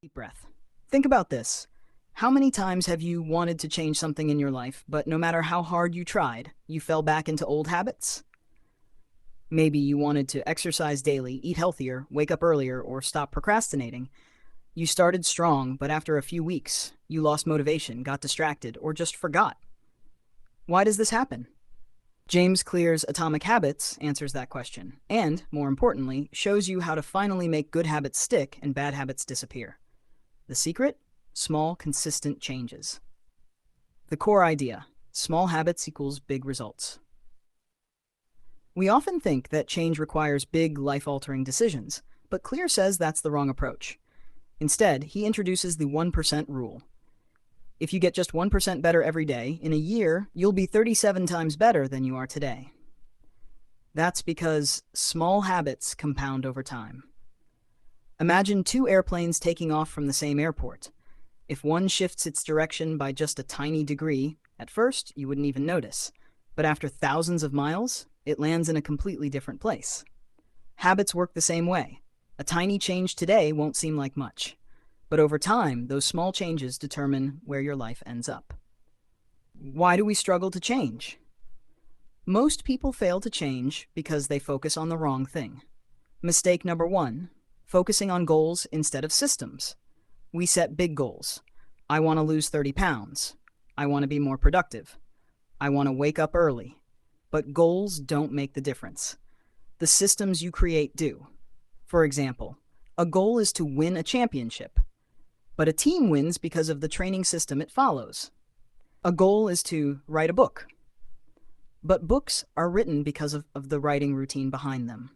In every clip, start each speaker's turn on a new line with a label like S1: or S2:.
S1: Deep breath. Think about this. How many times have you wanted to change something in your life, but no matter how hard you tried, you fell back into old habits? Maybe you wanted to exercise daily, eat healthier, wake up earlier, or stop procrastinating. You started strong, but after a few weeks, you lost motivation, got distracted, or just forgot. Why does this happen? James Clear's Atomic Habits answers that question, and, more importantly, shows you how to finally make good habits stick and bad habits disappear. The secret? Small, consistent changes. The core idea: small habits equals big results. We often think that change requires big, life-altering decisions, but Clear says that's the wrong approach. Instead, he introduces the 1% rule. If you get just 1% better every day, in a year, you'll be 37 times better than you are today. That's because small habits compound over time. Imagine two airplanes taking off from the same airport. If one shifts its direction by just a tiny degree, at first you wouldn't even notice. But after thousands of miles, it lands in a completely different place. Habits work the same way. A tiny change today won't seem like much. But over time, those small changes determine where your life ends up. Why do we struggle to change? Most people fail to change because they focus on the wrong thing. Mistake number one: focusing on goals instead of systems. We set big goals. I want to lose 30 pounds. I want to be more productive. I want to wake up early. But goals don't make the difference. The systems you create do. For example, a goal is to win a championship, but a team wins because of the training system it follows. A goal is to write a book, but books are written because of the writing routine behind them.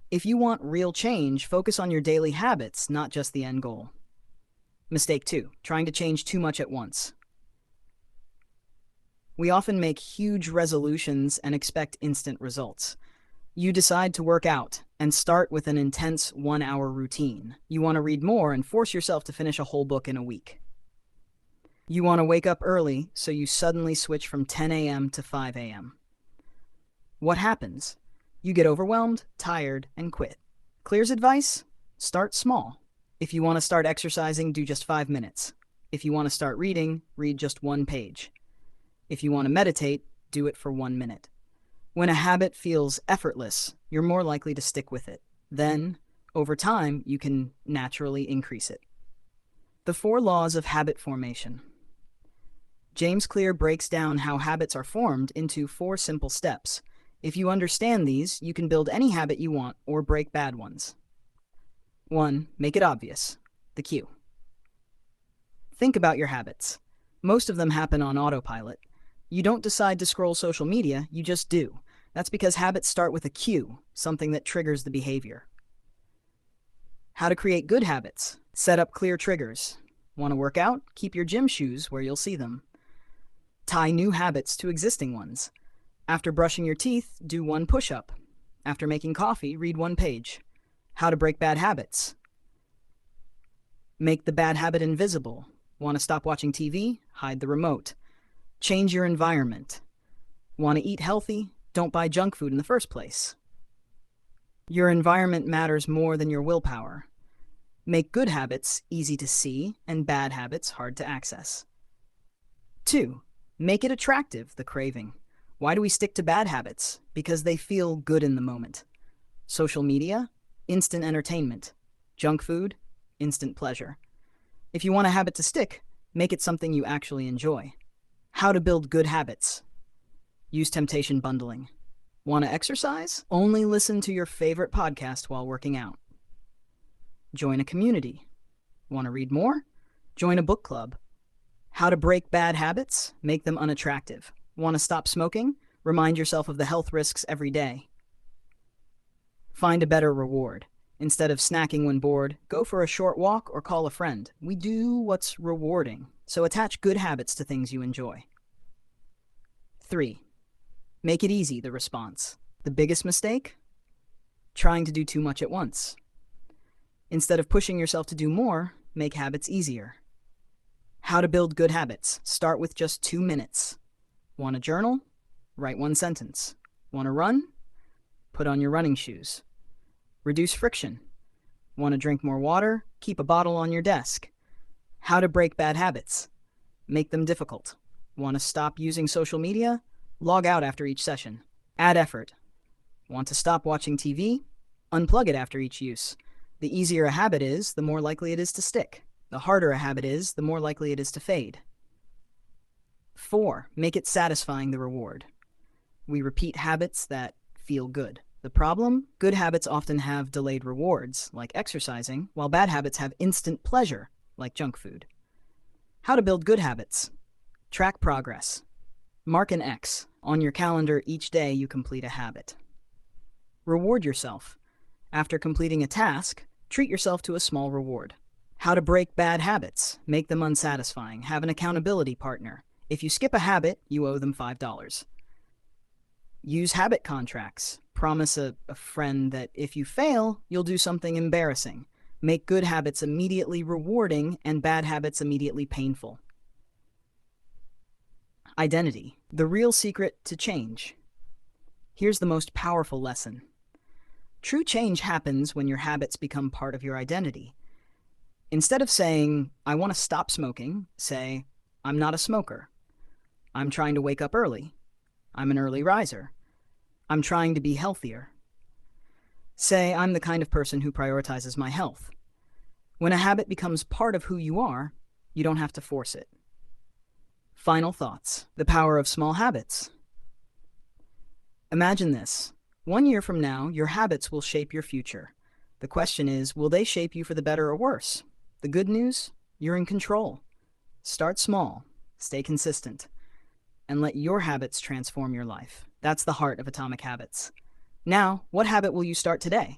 S1: If you want real change, focus on your daily habits, not just the end goal. Mistake two: trying to change too much at once. We often make huge resolutions and expect instant results. You decide to work out and start with an intense 1-hour routine. You want to read more and force yourself to finish a whole book in a week. You want to wake up early, so you suddenly switch from 10 a.m. to 5 a.m. What happens? You get overwhelmed, tired, and quit. Clear's advice? Start small. If you want to start exercising, do just 5 minutes. If you want to start reading, read just 1 page. If you want to meditate, do it for 1 minute. When a habit feels effortless, you're more likely to stick with it. Then, over time, you can naturally increase it. The 4 laws of habit formation. James Clear breaks down how habits are formed into 4 simple steps. If you understand these, you can build any habit you want or break bad ones. 1. Make it obvious. The cue. Think about your habits. Most of them happen on autopilot. You don't decide to scroll social media, you just do. That's because habits start with a cue, something that triggers the behavior. How to create good habits. Set up clear triggers. Want to work out? Keep your gym shoes where you'll see them. Tie new habits to existing ones. After brushing your teeth, do 1 push-up. After making coffee, read 1 page. How to break bad habits. Make the bad habit invisible. Want to stop watching TV? Hide the remote. Change your environment. Want to eat healthy? Don't buy junk food in the first place. Your environment matters more than your willpower. Make good habits easy to see and bad habits hard to access. 2. Make it attractive, the craving. Why do we stick to bad habits? Because they feel good in the moment. Social media? Instant entertainment. Junk food? Instant pleasure. If you want a habit to stick, make it something you actually enjoy. How to build good habits. Use temptation bundling. Want to exercise? Only listen to your favorite podcast while working out. Join a community. Want to read more? Join a book club. How to break bad habits? Make them unattractive. Want to stop smoking? Remind yourself of the health risks every day. Find a better reward. Instead of snacking when bored, go for a short walk or call a friend. We do what's rewarding, so attach good habits to things you enjoy. 3. Make it easy, the response. The biggest mistake? Trying to do too much at once. Instead of pushing yourself to do more, make habits easier. How to build good habits. Start with just 2 minutes. Want a journal? Write 1 sentence. Want to run? Put on your running shoes. Reduce friction. Want to drink more water? Keep a bottle on your desk. How to break bad habits? Make them difficult. Want to stop using social media? Log out after each session. Add effort. Want to stop watching TV? Unplug it after each use. The easier a habit is, the more likely it is to stick. The harder a habit is, the more likely it is to fade. 4. Make it satisfying, the reward. We repeat habits that feel good. The problem? Good habits often have delayed rewards, like exercising, while bad habits have instant pleasure, like junk food. How to build good habits? Track progress. Mark an X on your calendar each day you complete a habit. Reward yourself. After completing a task, treat yourself to a small reward. How to break bad habits? Make them unsatisfying. Have an accountability partner. If you skip a habit, you owe them $5. Use habit contracts. Promise a friend that if you fail, you'll do something embarrassing. Make good habits immediately rewarding and bad habits immediately painful. Identity. The real secret to change. Here's the most powerful lesson. True change happens when your habits become part of your identity. Instead of saying, I want to stop smoking, say, I'm not a smoker. I'm trying to wake up early. I'm an early riser. I'm trying to be healthier. Say, I'm the kind of person who prioritizes my health. When a habit becomes part of who you are, you don't have to force it. Final thoughts. The power of small habits. Imagine this. 1 year from now, your habits will shape your future. The question is, will they shape you for the better or worse? The good news? You're in control. Start small, stay consistent, and let your habits transform your life. That's the heart of Atomic Habits. Now, what habit will you start today?